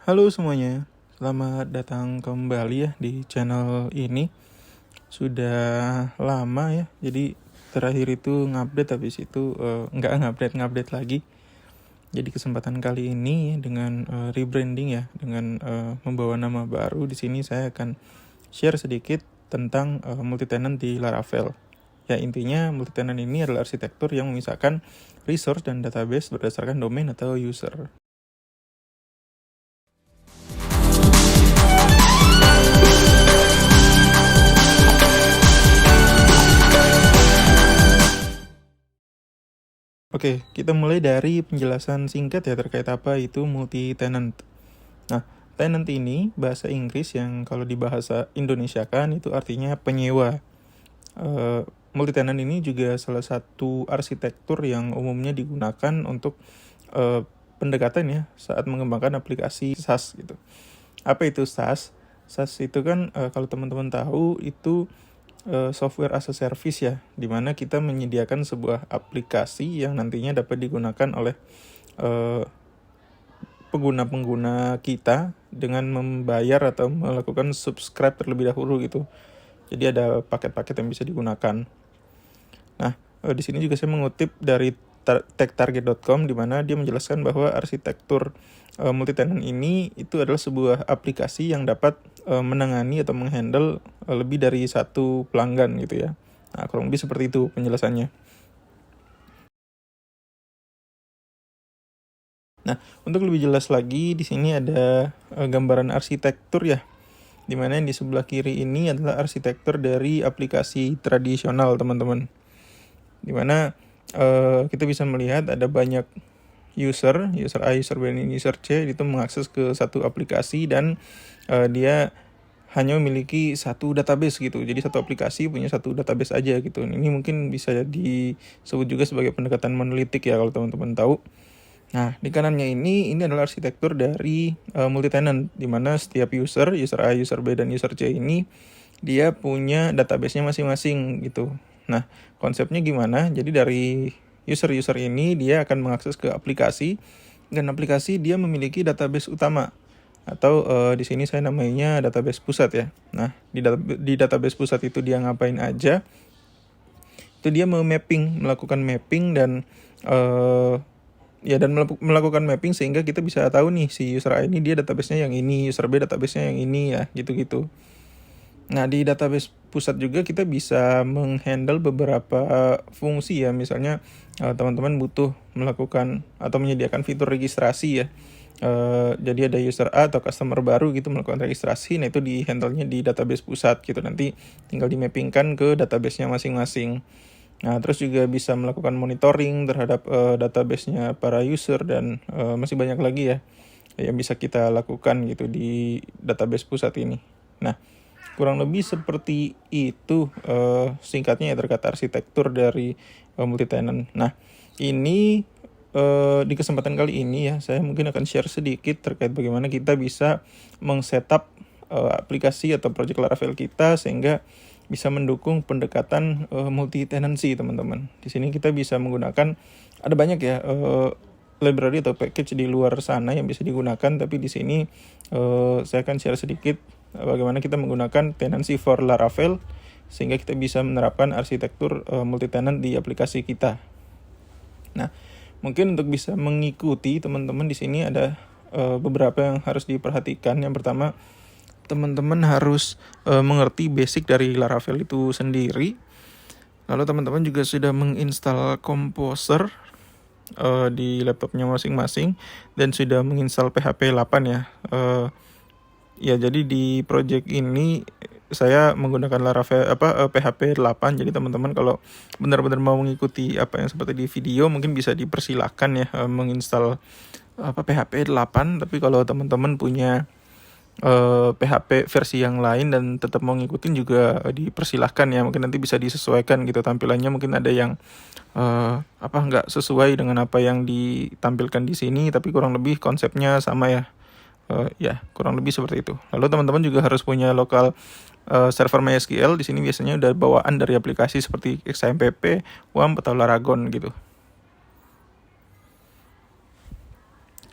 Halo semuanya, selamat datang kembali ya di channel ini. Sudah lama ya, jadi terakhir itu ngupdate, habis itu nggak ngupdate lagi. Jadi kesempatan kali ini dengan rebranding ya, dengan membawa nama baru, di sini saya akan share sedikit tentang multi-tenant di Laravel. Ya, intinya multi-tenant ini adalah arsitektur yang memisahkan resource dan database berdasarkan domain atau user. Oke, kita mulai dari penjelasan singkat ya terkait apa itu multi-tenant. Nah, tenant ini bahasa Inggris yang kalau di bahasa Indonesia kan itu artinya penyewa. Multi-tenant ini juga salah satu arsitektur yang umumnya digunakan untuk pendekatan ya saat mengembangkan aplikasi SaaS gitu. Apa itu SaaS? SaaS itu kan kalau teman-teman tahu itu software as a service ya, dimana kita menyediakan sebuah aplikasi yang nantinya dapat digunakan oleh pengguna-pengguna kita dengan membayar atau melakukan subscribe terlebih dahulu gitu. Jadi ada paket-paket yang bisa digunakan. Nah, di sini juga saya mengutip dari techtarget.com, di mana dia menjelaskan bahwa arsitektur multi-tenant ini itu adalah sebuah aplikasi yang dapat menangani atau menghandle lebih dari satu pelanggan gitu ya. Nah, kurang lebih seperti itu penjelasannya. Nah, untuk lebih jelas lagi di sini ada gambaran arsitektur ya, di mana yang di sebelah kiri ini adalah arsitektur dari aplikasi tradisional, teman-teman. Di mana kita bisa melihat ada banyak user A, user B, dan user C itu mengakses ke satu aplikasi dan dia hanya memiliki satu database gitu. Jadi satu aplikasi punya satu database aja gitu. Ini mungkin bisa disebut juga sebagai pendekatan monolitik ya kalau teman-teman tahu. Nah, di kanannya ini adalah arsitektur dari multi-tenant, di mana setiap user A, user B, dan user C ini dia punya database-nya masing-masing gitu. Nah, konsepnya gimana? Jadi dari user-user ini dia akan mengakses ke aplikasi, dan aplikasi dia memiliki database utama atau di sini saya namanya database pusat ya. Nah, di database pusat itu dia ngapain aja? Itu dia melakukan mapping dan dan melakukan mapping sehingga kita bisa tahu nih si user A ini dia database-nya yang ini, user B database-nya yang ini ya, gitu-gitu. Nah, di database pusat juga kita bisa menghandle beberapa fungsi ya. Misalnya teman-teman butuh melakukan atau menyediakan fitur registrasi ya. Jadi ada user A atau customer baru gitu melakukan registrasi, nah itu di handle-nya di database pusat gitu. Nanti tinggal di-mappingkan ke database-nya masing-masing. Nah, terus juga bisa melakukan monitoring terhadap database-nya para user dan masih banyak lagi ya yang bisa kita lakukan gitu di database pusat ini. Nah, kurang lebih seperti itu singkatnya ya terkait arsitektur dari multi-tenant. Nah, ini di kesempatan kali ini ya saya mungkin akan share sedikit terkait bagaimana kita bisa meng-setup aplikasi atau project Laravel kita sehingga bisa mendukung pendekatan multi-tenancy, teman-teman. Di sini kita bisa menggunakan, ada banyak ya library atau package di luar sana yang bisa digunakan, tapi di sini saya akan share sedikit bagaimana kita menggunakan tenancy for Laravel sehingga kita bisa menerapkan arsitektur multi-tenant di aplikasi kita. Nah, mungkin untuk bisa mengikuti teman-teman di sini ada beberapa yang harus diperhatikan. Yang pertama, teman-teman harus mengerti basic dari Laravel itu sendiri. Lalu teman-teman juga sudah menginstal Composer di laptopnya masing-masing dan sudah menginstal PHP 8 ya. Ya, jadi di project ini saya menggunakan Laravel PHP 8. Jadi teman-teman kalau benar-benar mau mengikuti apa yang seperti di video mungkin bisa dipersilakan ya menginstal PHP 8. Tapi kalau teman-teman punya PHP versi yang lain dan tetap mau ngikutin juga dipersilahkan ya. Mungkin nanti bisa disesuaikan gitu tampilannya, mungkin ada yang nggak sesuai dengan apa yang ditampilkan di sini, tapi kurang lebih konsepnya sama ya. Kurang lebih seperti itu. Lalu teman-teman juga harus punya lokal server MySQL. Di sini biasanya udah bawaan dari aplikasi seperti XAMPP, WAMP atau Laragon gitu.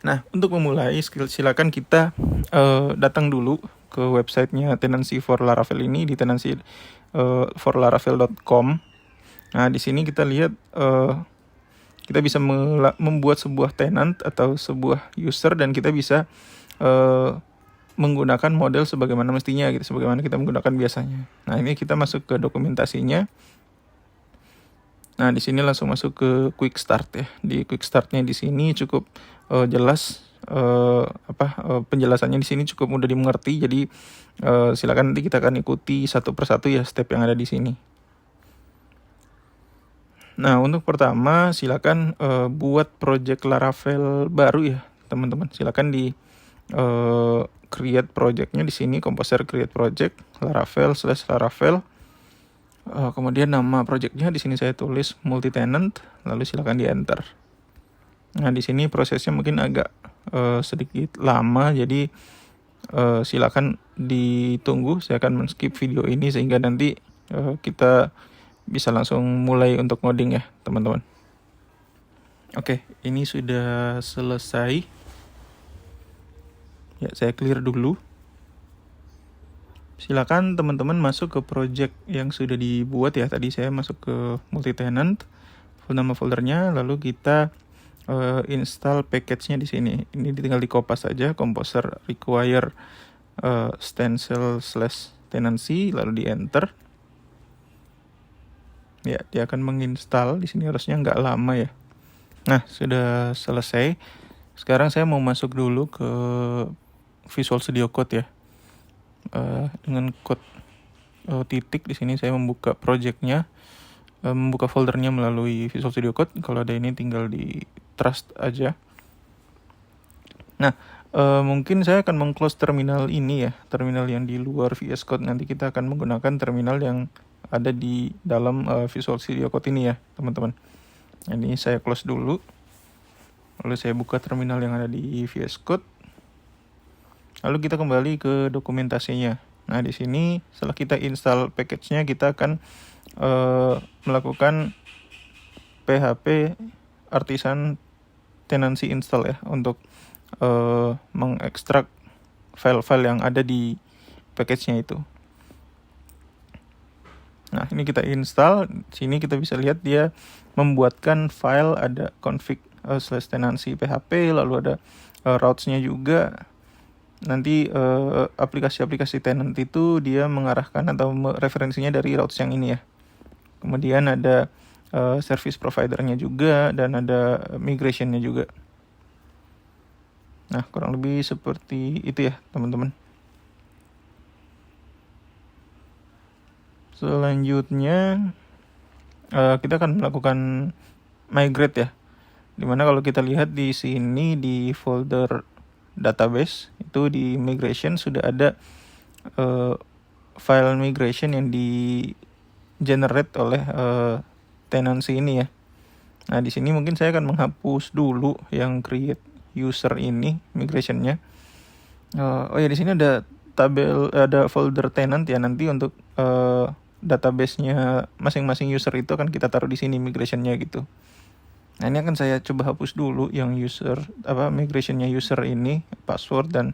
Nah, untuk memulai silakan kita datang dulu ke websitenya Tenancy for Laravel ini di tenancy for laravel.com. Nah, di sini kita lihat kita bisa membuat sebuah tenant atau sebuah user, dan kita bisa menggunakan model sebagaimana mestinya gitu, sebagaimana kita menggunakan biasanya. Nah, ini kita masuk ke dokumentasinya. Nah, di sini langsung masuk ke quick start ya. Di quick startnya di sini cukup jelas, penjelasannya di sini cukup mudah dimengerti. Jadi silakan nanti kita akan ikuti satu persatu ya step yang ada di sini. Nah, untuk pertama silakan buat project Laravel baru ya, teman-teman. Silakan di create projectnya di sini, Composer create project Laravel/Laravel. Kemudian nama projectnya di sini saya tulis multi tenant, lalu silakan di enter. Nah, di sini prosesnya mungkin agak sedikit lama, jadi silakan ditunggu. Saya akan men-skip video ini sehingga nanti kita bisa langsung mulai untuk ngoding ya, teman-teman. Oke, ini sudah selesai. Ya, saya clear dulu. Silakan teman-teman masuk ke project yang sudah dibuat ya. Tadi saya masuk ke multi tenant, nama foldernya, lalu kita install package-nya di sini. Ini tinggal di copy saja, Composer require stencil/tenancy, lalu di enter. Ya, dia akan menginstal. Di sini harusnya nggak lama ya. Nah, sudah selesai. Sekarang saya mau masuk dulu ke Visual Studio Code ya. Dengan code titik di sini saya membuka projectnya, membuka foldernya melalui Visual Studio Code. Kalau ada ini tinggal di trust aja. Nah, mungkin saya akan meng-close terminal ini ya, terminal yang di luar VS Code. Nanti kita akan menggunakan terminal yang ada di dalam Visual Studio Code ini ya, teman-teman. Ini saya close dulu. Lalu saya buka terminal yang ada di VS Code. Lalu kita kembali ke dokumentasinya. Nah, di sini setelah kita install package-nya, kita akan melakukan PHP artisan tenancy install ya, untuk mengekstrak file-file yang ada di package-nya itu. Nah, ini kita install. Sini kita bisa lihat dia membuatkan file, ada config /tenancy PHP, lalu ada routes-nya juga. Nanti aplikasi-aplikasi tenant itu dia mengarahkan atau referensinya dari routes yang ini ya. Kemudian ada service provider-nya juga, dan ada migration-nya juga. Nah, kurang lebih seperti itu ya, teman-teman. Selanjutnya kita akan melakukan migrate ya. Dimana kalau kita lihat di sini di folder database itu di migration sudah ada file migration yang di generate oleh tenancy ini ya. Nah, di sini mungkin saya akan menghapus dulu yang create user ini migrationnya. Oh ya, di sini ada tabel, ada folder tenant ya. Nanti untuk database-nya masing-masing user itu akan kita taruh di sini migrationnya gitu. Nah, ini akan saya coba hapus dulu yang migrationnya user ini, password dan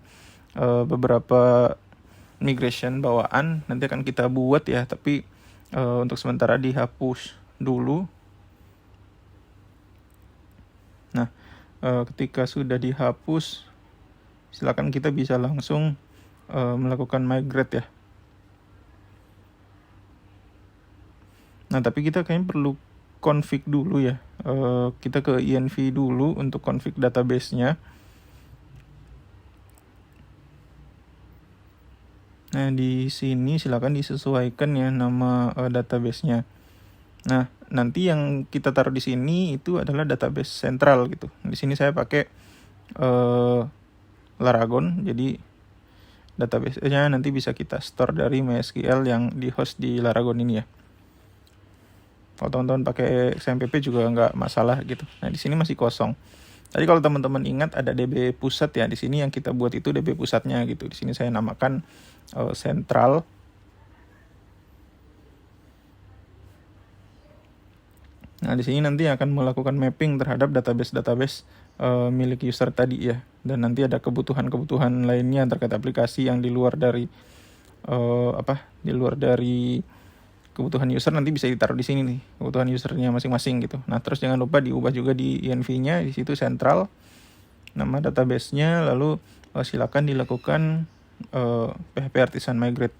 beberapa migration bawaan. Nanti akan kita buat ya, tapi untuk sementara dihapus dulu. Nah, ketika sudah dihapus, silakan kita bisa langsung melakukan migrate ya. Nah, tapi kita kayaknya perlu config dulu ya. Kita ke env dulu untuk config database-nya. Nah, di sini silakan disesuaikan ya nama database-nya. Nah, nanti yang kita taruh di sini itu adalah database sentral gitu. Di sini saya pakai Laragon, jadi database-nya nanti bisa kita store dari MySQL yang di host di Laragon ini ya. Kalau teman-teman pakai XMPP juga nggak masalah gitu. Nah, di sini masih kosong. Tadi kalau teman-teman ingat ada DB pusat ya, di sini yang kita buat itu DB pusatnya gitu. Di sini saya namakan sentral. Nah, di sini nanti akan melakukan mapping terhadap database-database milik user tadi ya. Dan nanti ada kebutuhan-kebutuhan lainnya terkait aplikasi yang di luar dari di luar dari kebutuhan user nanti bisa ditaruh di sini nih, kebutuhan usernya masing-masing gitu. Nah, terus jangan lupa diubah juga di env-nya, di situ sentral nama database-nya, lalu silakan dilakukan PHP Artisan Migrate.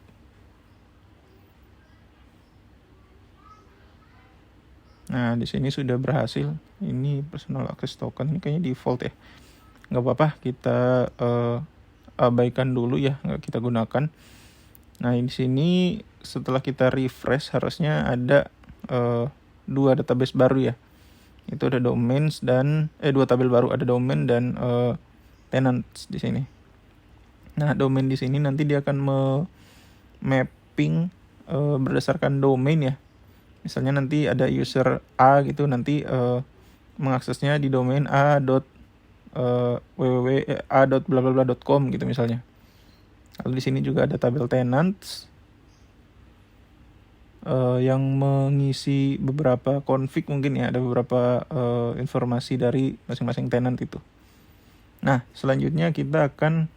Nah, di sini sudah berhasil. Ini personal access token, ini kayaknya default ya. Nggak apa-apa, kita abaikan dulu ya, nggak kita gunakan. Nah, di sini setelah kita refresh harusnya ada 2 database baru ya. Itu ada domains dan 2 tabel baru, ada domain dan tenants di sini. Nah, domain di sini nanti dia akan mapping berdasarkan domain ya. Misalnya nanti ada user A gitu, nanti mengaksesnya di domain a.www.a.blablabla.com gitu misalnya. Lalu di sini juga ada tabel tenants yang mengisi beberapa config mungkin ya, ada beberapa informasi dari masing-masing tenant itu. Nah, selanjutnya kita akan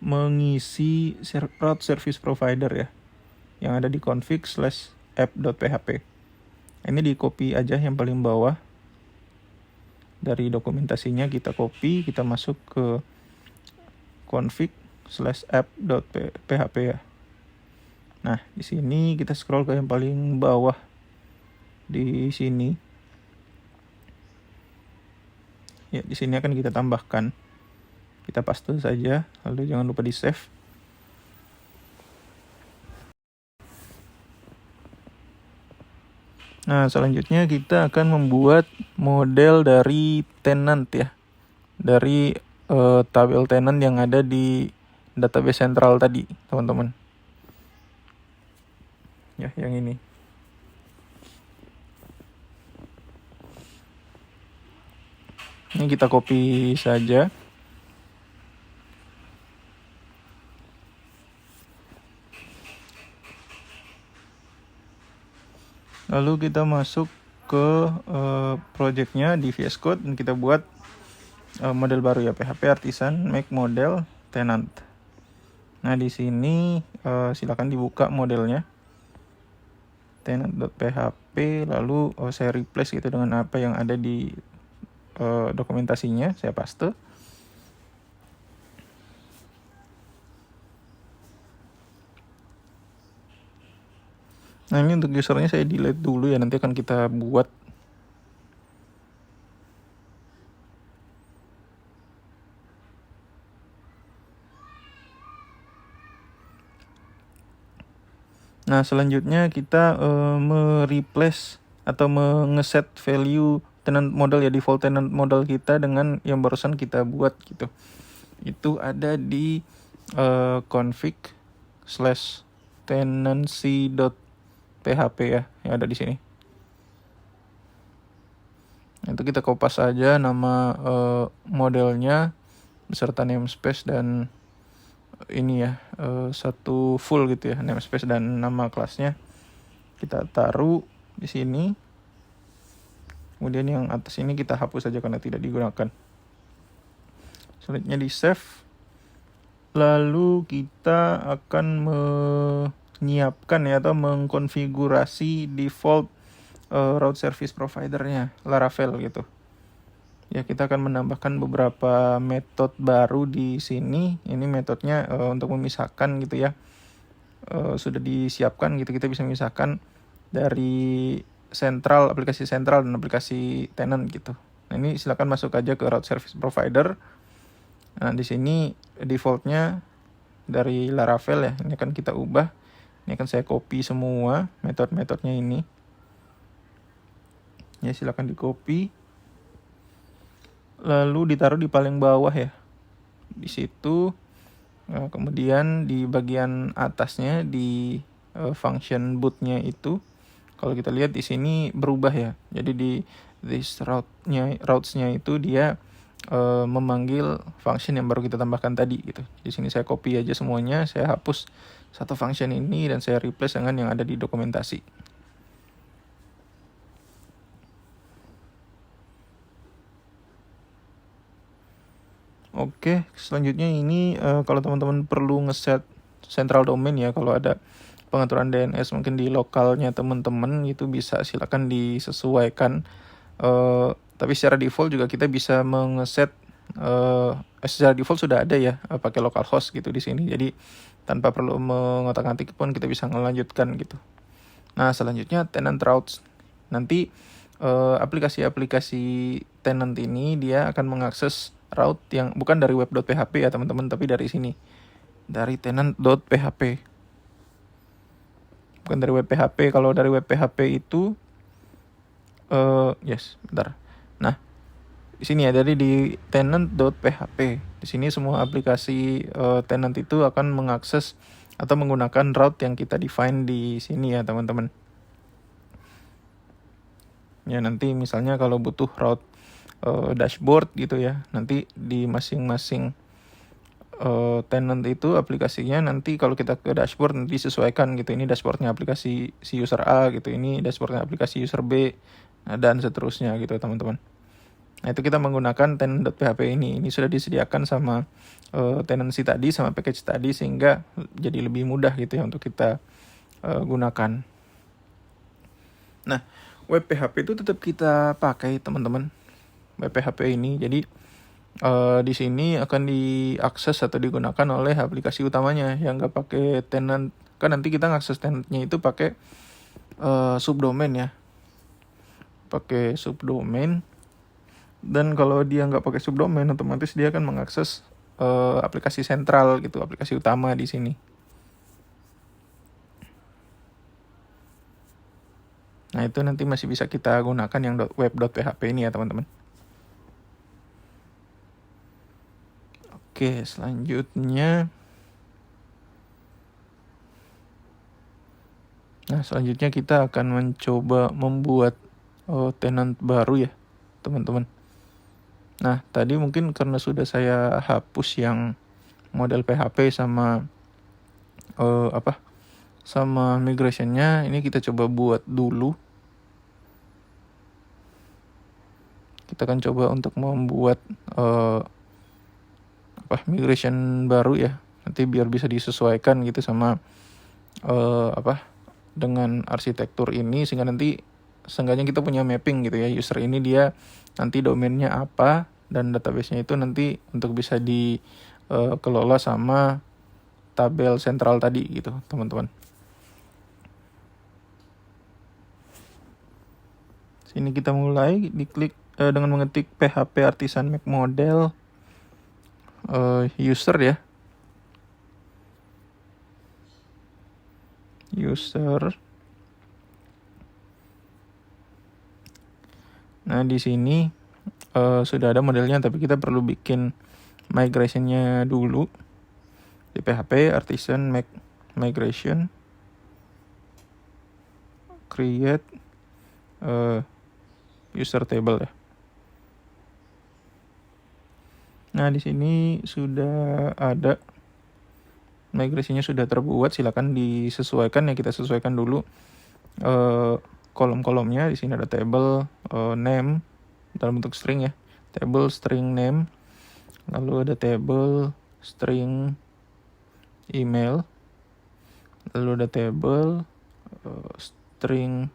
mengisi route service provider ya, yang ada di config/app.php. Ini di copy aja yang paling bawah dari dokumentasinya, kita copy, kita masuk ke config/app.php ya. Nah, di sini kita scroll ke yang paling bawah di sini. Ya, di sini akan kita tambahkan. Kita paste saja, lalu jangan lupa di save. Nah, selanjutnya kita akan membuat model dari tenant ya. Dari tabel tenant yang ada di database sentral tadi, teman-teman. Ya, yang ini. Ini kita copy saja. Lalu kita masuk ke projectnya di VS Code dan kita buat model baru ya, PHP Artisan Make Model Tenant. Nah, di sini silakan dibuka modelnya tenant.php, lalu saya replace gitu dengan apa yang ada di dokumentasinya, saya paste. Nah, ini untuk usernya saya delete dulu ya, nanti akan kita buat. Nah, selanjutnya kita mereplace atau mengeset value tenant model ya, default tenant model kita dengan yang barusan kita buat gitu. Itu ada di config/tenancy.php ya, yang ada di sini. Itu kita kopas aja nama modelnya beserta namespace dan ini ya, satu full gitu ya, namespace dan nama kelasnya kita taruh di sini. Kemudian yang atas ini kita hapus saja karena tidak digunakan. Selanjutnya di save. Lalu kita akan menyiapkan ya, atau mengkonfigurasi default route service providernya Laravel gitu. Ya, kita akan menambahkan beberapa metode baru di sini. Ini metodenya untuk memisahkan gitu ya. Sudah disiapkan gitu, kita bisa memisahkan dari sentral, aplikasi sentral dan aplikasi tenant gitu. Nah, ini silakan masuk aja ke route service provider. Nah, di sini defaultnya dari Laravel ya. Ini akan kita ubah. Ini akan saya copy semua metode-metodenya ini. Ya, silakan di copy. Lalu ditaruh di paling bawah ya, di situ. Nah, kemudian di bagian atasnya di function bootnya itu, kalau kita lihat di sini berubah ya. Jadi di this routes-nya itu dia memanggil function yang baru kita tambahkan tadi gitu. Di sini saya copy aja semuanya, saya hapus satu function ini dan saya replace dengan yang ada di dokumentasi. Oke, selanjutnya ini kalau teman-teman perlu ngeset central domain ya, kalau ada pengaturan DNS mungkin di lokalnya teman-teman itu bisa silakan disesuaikan. Tapi secara default juga kita bisa mengeset secara default sudah ada ya pakai localhost gitu di sini. Jadi tanpa perlu mengotak-atik pun kita bisa melanjutkan gitu. Nah, selanjutnya tenant routes. Nanti aplikasi-aplikasi tenant ini dia akan mengakses route yang bukan dari web.php ya teman-teman, tapi dari sini. Dari tenant.php. Bukan dari web PHP. Kalau dari web PHP itu bentar. Nah, di sini ya, jadi di tenant.php. Di sini semua aplikasi tenant itu akan mengakses atau menggunakan route yang kita define di sini ya, teman-teman. Ya, nanti misalnya kalau butuh route dashboard gitu ya, nanti di masing-masing tenant itu aplikasinya nanti kalau kita ke dashboard nanti sesuaikan gitu, ini dashboardnya aplikasi si user A gitu, ini dashboardnya aplikasi user B, dan seterusnya gitu teman-teman. Nah, itu kita menggunakan tenant.php ini sudah disediakan sama tenancy tadi sama package tadi, sehingga jadi lebih mudah gitu ya untuk kita gunakan. Nah, web PHP itu tetap kita pakai teman-teman, web PHP ini. Jadi di sini akan diakses atau digunakan oleh aplikasi utamanya yang nggak pakai tenant. Kan nanti kita ngakses tenantnya itu pakai subdomain ya, pakai subdomain. Dan kalau dia nggak pakai subdomain, otomatis dia akan mengakses aplikasi sentral gitu, aplikasi utama di sini. Nah, itu nanti masih bisa kita gunakan yang web.php ini ya teman-teman. Oke, selanjutnya. Nah, selanjutnya kita akan mencoba membuat tenant baru ya, teman-teman. Nah, tadi mungkin karena sudah saya hapus yang model PHP sama sama migration-nya, ini kita coba buat dulu. Kita akan coba untuk membuat migration baru ya, nanti biar bisa disesuaikan gitu sama dengan arsitektur ini, sehingga nanti seenggaknya kita punya mapping gitu ya, user ini dia nanti domainnya apa, dan database-nya itu nanti untuk bisa dikelola sama tabel sentral tadi gitu teman-teman. Sini kita mulai, diklik dengan mengetik PHP Artisan Make Model user ya, user. Nah, di sini sudah ada modelnya, tapi kita perlu bikin migration-nya dulu. Di PHP Artisan Make Migration, create user table ya. Nah, di sini sudah ada migrasinya, sudah terbuat. Silakan disesuaikan ya, kita sesuaikan dulu kolom-kolomnya. Di sini ada table name dalam bentuk string ya, table string name, lalu ada table string email, lalu ada table string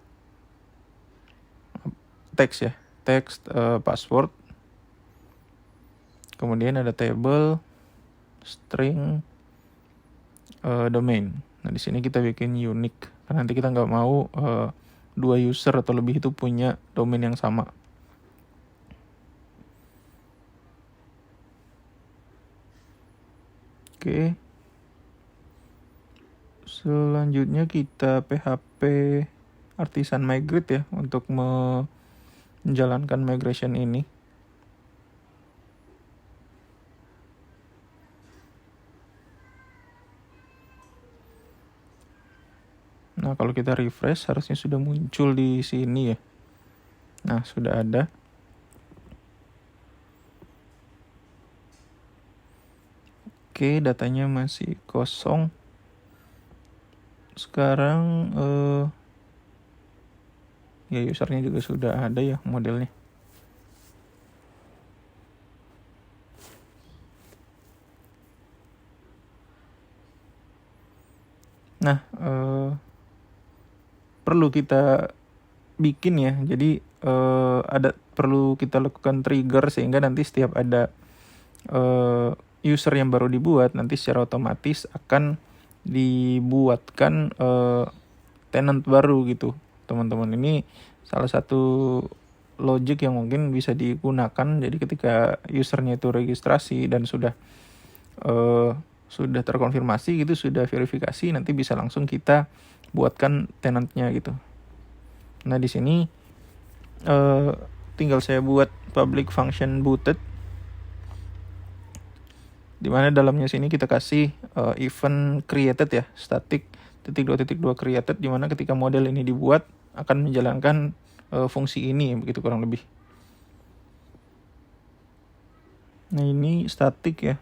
text ya, text password. Kemudian ada table string domain. Nah, di sini kita bikin unique, karena nanti kita nggak mau dua user atau lebih itu punya domain yang sama. Oke. Selanjutnya kita PHP Artisan Migrate ya, untuk menjalankan migration ini. Nah, kalau kita refresh harusnya sudah muncul di sini ya. Nah, sudah ada. Oke, datanya masih kosong. Sekarang ya usernya juga sudah ada ya modelnya. Nah, perlu kita bikin ya. Jadi perlu kita lakukan trigger sehingga nanti setiap ada user yang baru dibuat, nanti secara otomatis akan dibuatkan tenant baru gitu, teman-teman. Ini salah satu logic yang mungkin bisa digunakan. Jadi ketika usernya itu registrasi dan sudah terkonfirmasi gitu, sudah verifikasi, nanti bisa langsung kita buatkan tenantnya gitu. Nah, di sini tinggal saya buat public function booted, dimana dalamnya sini kita kasih event created ya, static .2.2 created, dimana ketika model ini dibuat akan menjalankan fungsi ini, begitu kurang lebih. Nah, ini static ya.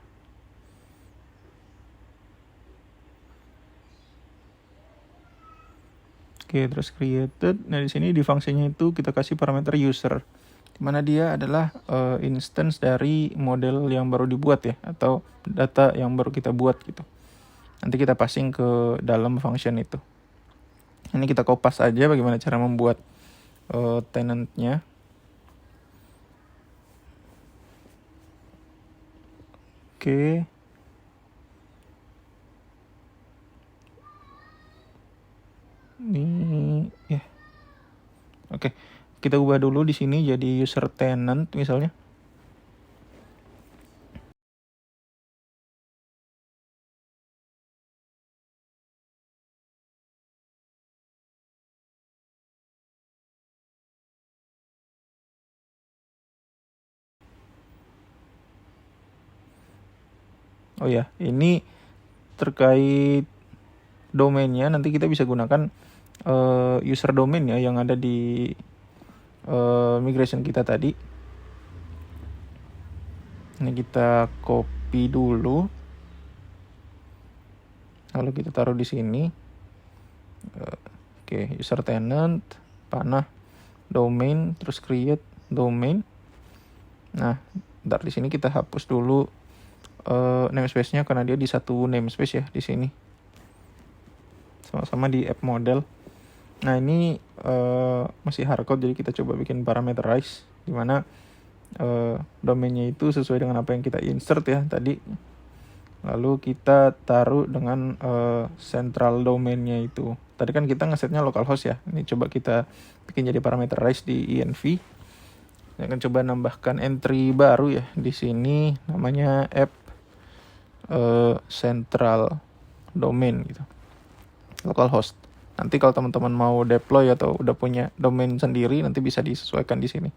Oke, terus created. Nah, di sini di fungsinya itu kita kasih parameter user, dimana dia adalah instance dari model yang baru dibuat ya, atau data yang baru kita buat gitu. Nanti kita passing ke dalam function itu. Ini kita kopas aja bagaimana cara membuat tenantnya. Oke. Ini ya. Oke. Kita ubah dulu di sini jadi user tenant misalnya. Oh ya, ini terkait domainnya, nanti kita bisa gunakan user domain ya yang ada di migration kita tadi. Ini kita copy dulu, lalu kita taruh di sini. Oke, user tenant, panah, domain, terus create domain. Nah, ntar di sini kita hapus dulu namespace-nya karena dia di satu namespace ya di sini. Sama-sama di app model. Nah, ini masih hardcode, jadi kita coba bikin parameterize, dimana domainnya itu sesuai dengan apa yang kita insert ya tadi. Lalu kita taruh dengan central domainnya itu. Tadi kan kita ngesetnya localhost ya. Ini coba kita bikin jadi parameterize di env. Saya akan coba nambahkan entry baru ya di sini, namanya app central domain gitu, localhost. Nanti kalau teman-teman mau deploy atau udah punya domain sendiri, nanti bisa disesuaikan di sini.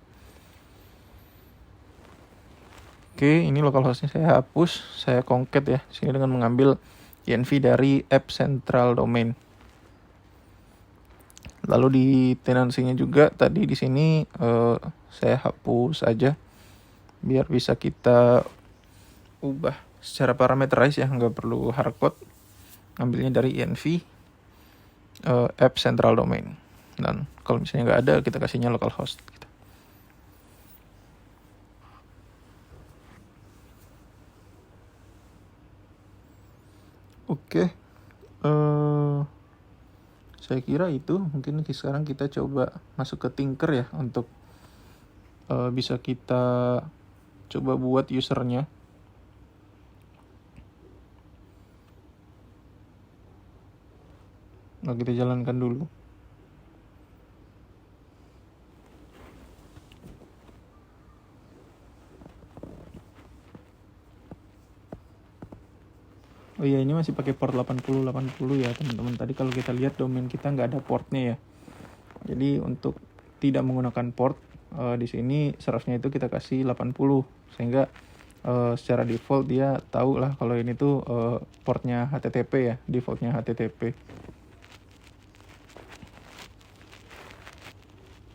Oke, ini localhostnya saya hapus, saya concat ya sini dengan mengambil env dari app central domain. Lalu di tenansinya juga tadi di sini saya hapus aja biar bisa kita ubah secara parameterize ya, nggak perlu hardcode. Ambilnya dari env app central domain, dan kalau misalnya nggak ada kita kasihnya localhost gitu. Oke, saya kira itu. Mungkin sekarang kita coba masuk ke Tinker ya untuk bisa kita coba buat usernya. Nah, kita jalankan dulu. Oh iya, ini masih pakai port 8080 ya teman-teman. Tadi kalau kita lihat domain kita nggak ada portnya ya. Jadi untuk tidak menggunakan port di sini serafnya itu kita kasih 80, sehingga secara default dia tahu lah kalau ini tuh portnya HTTP ya, defaultnya HTTP.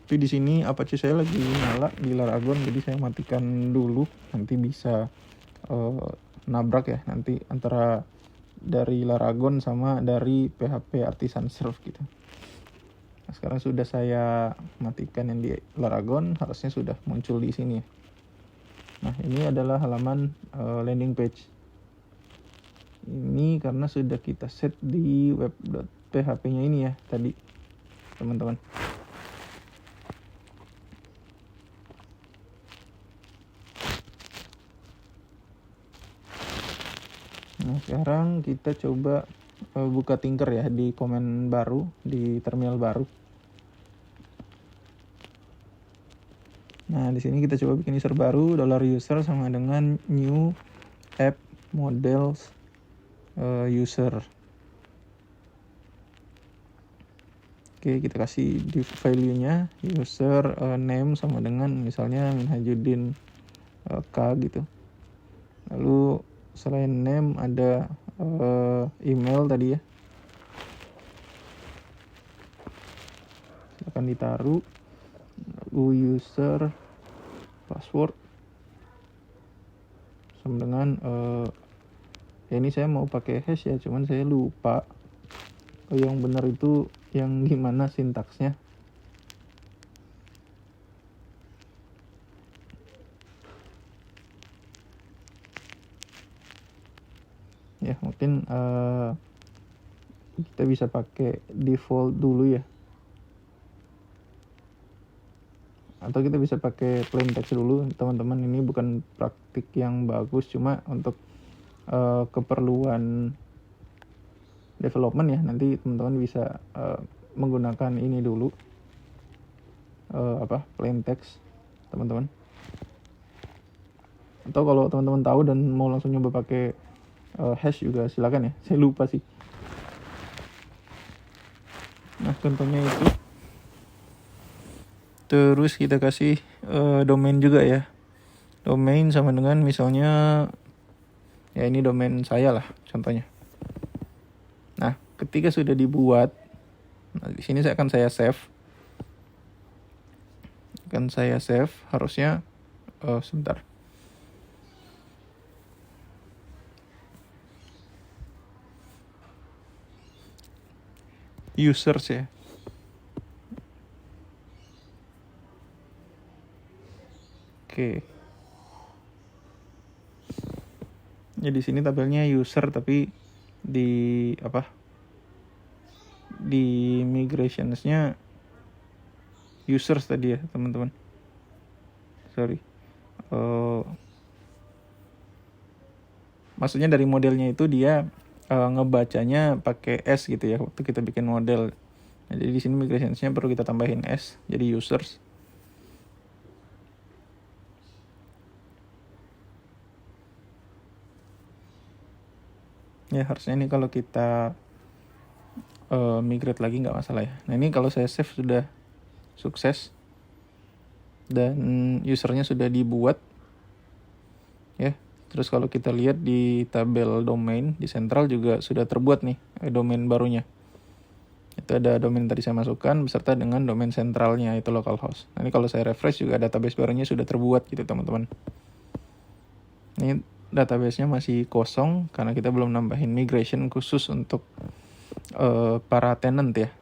Tapi di sini Apache saya lagi nyala di Laragon, jadi saya matikan dulu. Nanti bisa nabrak ya nanti antara dari Laragon sama dari PHP Artisan Serve gitu. Nah, sekarang sudah saya matikan yang di Laragon, harusnya sudah muncul di sini ya. Nah, ini adalah halaman landing page. Ini ini karena sudah kita set di web.php-nya ini ya tadi, teman-teman. Nah, sekarang kita coba buka Tinker ya di komen baru, di terminal baru. Nah, di sini kita coba bikin user baru, $user sama dengan new app models user. Oke, kita kasih di value-nya user name sama dengan misalnya Minhajuddin K gitu. Lalu selain name ada email tadi ya. Silakan ditaruh. Lalu user password sama dengan ya ini saya mau pakai hash ya, cuman saya lupa yang benar itu yang gimana sintaksnya. Ya mungkin kita bisa pakai default dulu ya, atau kita bisa pakai plain text dulu teman-teman. Ini bukan praktik yang bagus, cuma untuk keperluan development ya, nanti teman-teman bisa menggunakan ini dulu, plain text teman-teman. Atau kalau teman-teman tahu dan mau langsung nyoba pakai hash juga silakan ya, saya lupa sih. Nah, contohnya itu. Terus kita kasih domain juga ya. Domain sama dengan misalnya ya ini domain saya lah contohnya. Nah, ketika sudah dibuat, nah di sini akan saya save. Harusnya sebentar. Users ya. Oke. Ya di sini tabelnya user tapi di migrationsnya users tadi ya teman-teman. Sorry. Maksudnya dari modelnya itu dia ngebacanya pakai S gitu ya waktu kita bikin model. Nah, jadi di sini migrationsnya perlu kita tambahin S jadi users. Ya harusnya ini kalau kita migrate lagi nggak masalah ya. Nah ini kalau saya save sudah sukses dan usernya sudah dibuat ya. Terus kalau kita lihat di tabel domain di central juga sudah terbuat nih domain barunya. Itu ada domain tadi saya masukkan beserta dengan domain sentralnya itu localhost. Nah ini kalau saya refresh juga database barunya sudah terbuat gitu teman-teman. Ini database-nya masih kosong karena kita belum nambahin migration khusus untuk para tenant ya.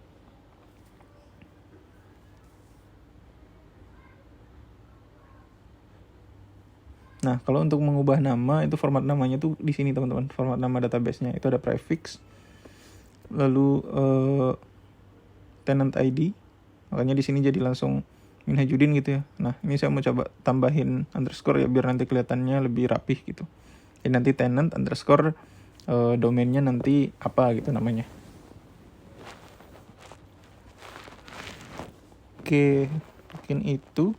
Nah, kalau untuk mengubah nama itu format namanya tuh di sini teman-teman. Format nama database-nya itu ada prefix, lalu tenant ID. Makanya di sini jadi langsung Minhajuddin gitu ya. Nah, ini saya mau coba tambahin underscore ya biar nanti kelihatannya lebih rapih gitu. Jadi nanti tenant underscore domainnya nanti apa gitu namanya. Oke, mungkin itu.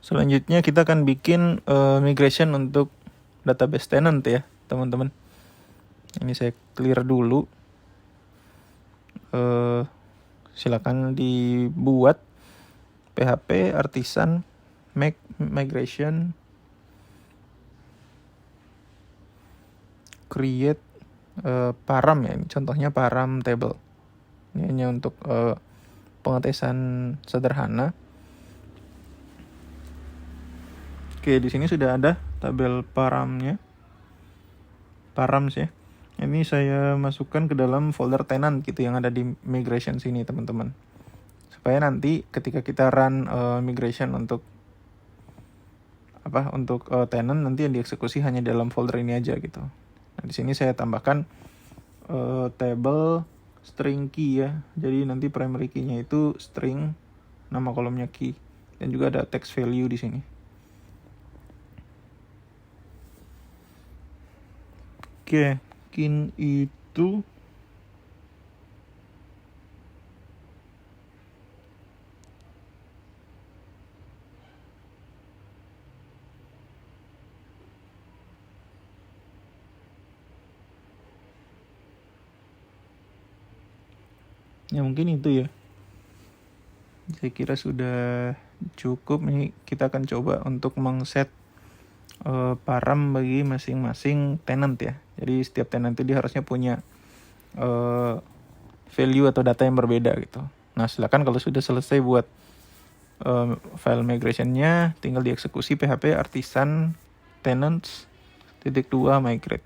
Selanjutnya kita akan bikin migration untuk database tenant ya, teman-teman. Ini saya clear dulu. Silakan dibuat PHP artisan make migration create param ya. Ini contohnya param table. Ini hanya untuk pengetesan sederhana. Oke, di sini sudah ada tabel params ya. Ini saya masukkan ke dalam folder tenant gitu yang ada di migration sini teman-teman. Supaya nanti ketika kita run migration untuk tenant nanti yang dieksekusi hanya dalam folder ini aja gitu. Nah, di sini saya tambahkan table string key ya. Jadi nanti primary key-nya itu string, nama kolomnya key, dan juga ada text value di sini. Oke, mungkin itu ya, mungkin itu ya. Saya kira sudah cukup. Ini kita akan coba untuk mengset param bagi masing-masing tenant ya. Jadi setiap tenant itu dia harusnya punya value atau data yang berbeda gitu. Nah, silakan kalau sudah selesai buat file migration-nya, tinggal dieksekusi php artisan tenants -2 migrate.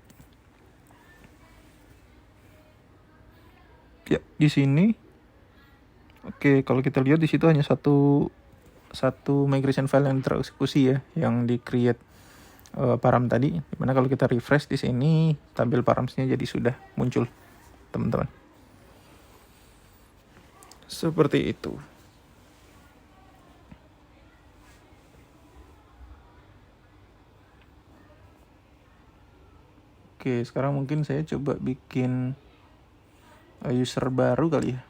Ya, di sini oke, kalau kita lihat di situ hanya satu migration file yang tereksekusi ya, yang di create param tadi. Dimana kalau kita refresh di sini, tabel paramsnya jadi sudah muncul, teman-teman. Seperti itu. Oke, sekarang mungkin saya coba bikin user baru kali ya.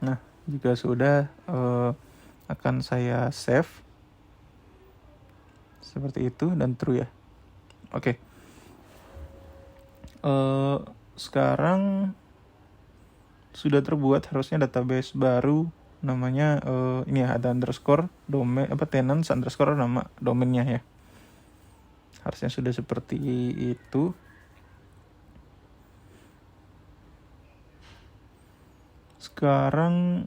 Nah, jika sudah akan saya save seperti itu dan true ya. Oke. Sekarang sudah terbuat harusnya database baru, namanya ini ya, ada underscore domain tenants underscore nama domainnya ya. Harusnya sudah seperti itu. Sekarang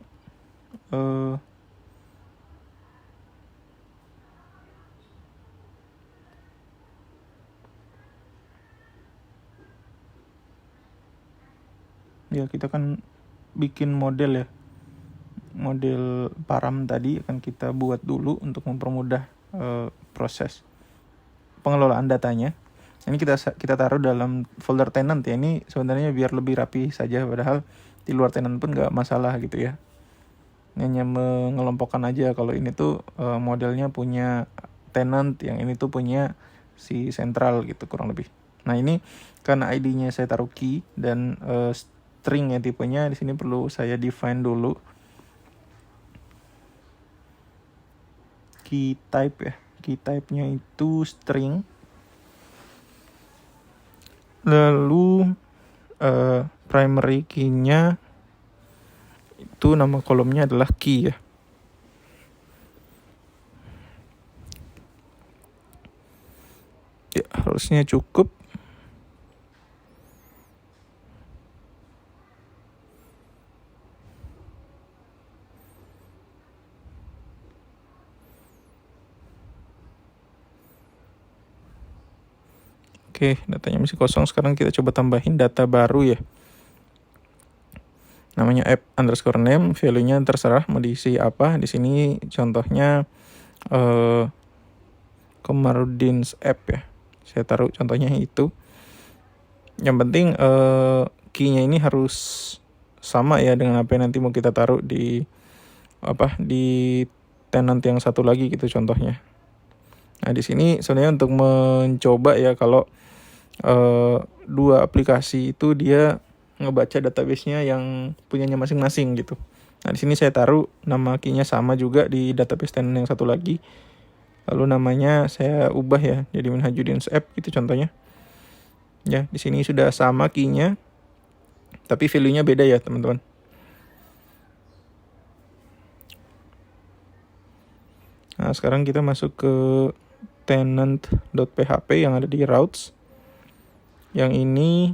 ya, kita kan bikin model ya. Model param tadi akan kita buat dulu untuk mempermudah proses pengelolaan datanya. Ini kita taruh dalam folder tenant ya. Ini sebenarnya biar lebih rapi saja, padahal di luar tenant pun nggak masalah gitu ya. Ini hanya mengelompokkan aja kalau ini tuh modelnya punya tenant, yang ini tuh punya si sentral gitu kurang lebih. Nah, ini karena ID-nya saya taruh key dan string ya tipenya, di sini perlu saya define dulu key type ya. Key type-nya itu string. Lalu primary key-nya itu nama kolomnya adalah key ya. Ya, harusnya cukup. Oke, datanya masih kosong. Sekarang kita coba tambahin data baru ya. Namanya app_name, value-nya terserah mau diisi apa. Di sini contohnya Komarudin's app ya. Saya taruh contohnya itu. Yang penting key-nya ini harus sama ya dengan apa yang nanti mau kita taruh di tenant yang satu lagi gitu contohnya. Nah, di sini sebenarnya untuk mencoba ya kalau dua aplikasi itu dia ngebaca database-nya yang punyanya masing-masing gitu. Nah, di sini saya taruh nama key-nya sama juga di database tenant yang satu lagi. Lalu namanya saya ubah ya jadi Minhajudin's app gitu contohnya. Ya, di sini sudah sama key-nya. Tapi value-nya beda ya teman-teman. Nah sekarang kita masuk ke tenant.php yang ada di routes. Yang ini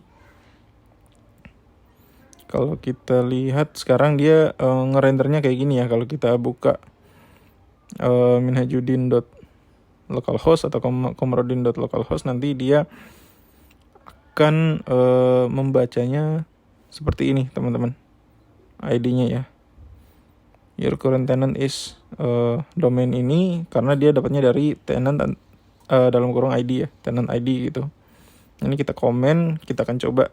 kalau kita lihat sekarang dia ngerendernya kayak gini ya. Kalau kita buka minhajudin.localhost atau komarudin.localhost, nanti dia akan membacanya seperti ini teman-teman. ID-nya ya. Your current tenant is domain ini, karena dia dapatnya dari tenant dalam kurung ID ya, tenant ID gitu. Ini kita komen, kita akan coba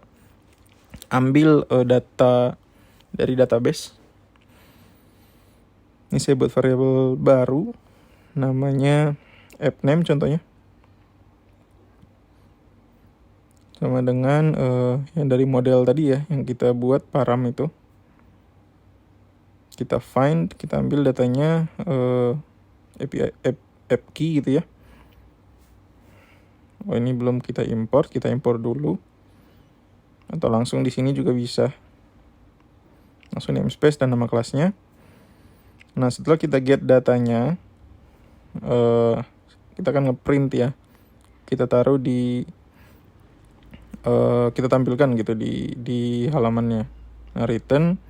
ambil data dari database. Ini saya buat variabel baru, namanya appname contohnya. Sama dengan yang dari model tadi ya, yang kita buat param itu. Kita find, kita ambil datanya API app key gitu ya. Oh ini belum kita import dulu. Atau langsung di sini juga bisa. Langsung namespace dan nama kelasnya. Nah setelah kita get datanya, kita akan ngeprint ya. Kita taruh di, kita tampilkan gitu di halamannya. Nah, return,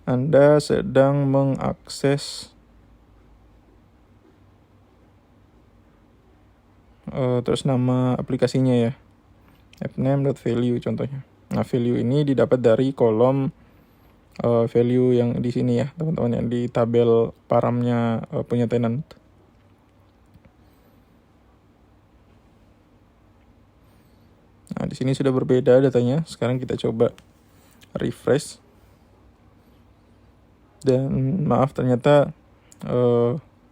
Anda sedang mengakses terus nama aplikasinya ya, appname.value contohnya. Nah value ini didapat dari kolom value yang di sini ya teman-teman, yang di tabel paramnya punya tenant. Nah di sini sudah berbeda datanya. Sekarang kita coba refresh. Dan maaf ternyata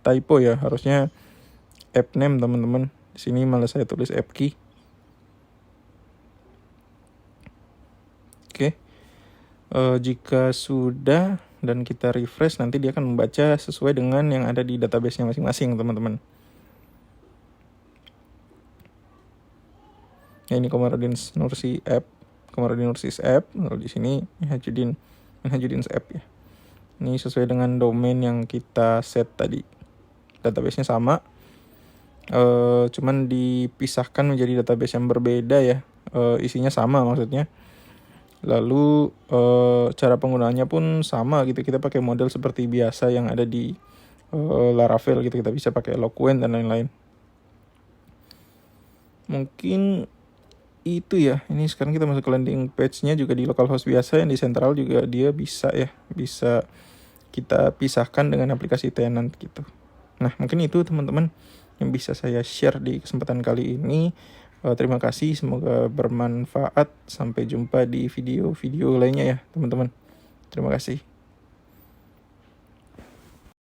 typo ya, harusnya appname teman-teman. Di sini malah saya tulis app key. Oke. Jika sudah dan kita refresh, nanti dia akan membaca sesuai dengan yang ada di database-nya masing-masing teman-teman. Ya, ini Komarudin Nursi app, Komarudin Nursis app. Lalu di sini Minhajudin's app ya. Ini sesuai dengan domain yang kita set tadi. Database-nya sama, cuman dipisahkan menjadi database yang berbeda ya. Isinya sama maksudnya. Lalu cara penggunaannya pun sama gitu. Kita pakai model seperti biasa yang ada di Laravel gitu. Kita bisa pakai Eloquent dan lain-lain. Mungkin itu ya. Ini sekarang kita masuk ke landing page-nya juga di localhost biasa, yang di central juga dia bisa ya. Bisa kita pisahkan dengan aplikasi tenant gitu. Nah mungkin itu teman-teman yang bisa saya share di kesempatan kali ini. Terima kasih, semoga bermanfaat. Sampai jumpa di video-video lainnya ya teman-teman. Terima kasih.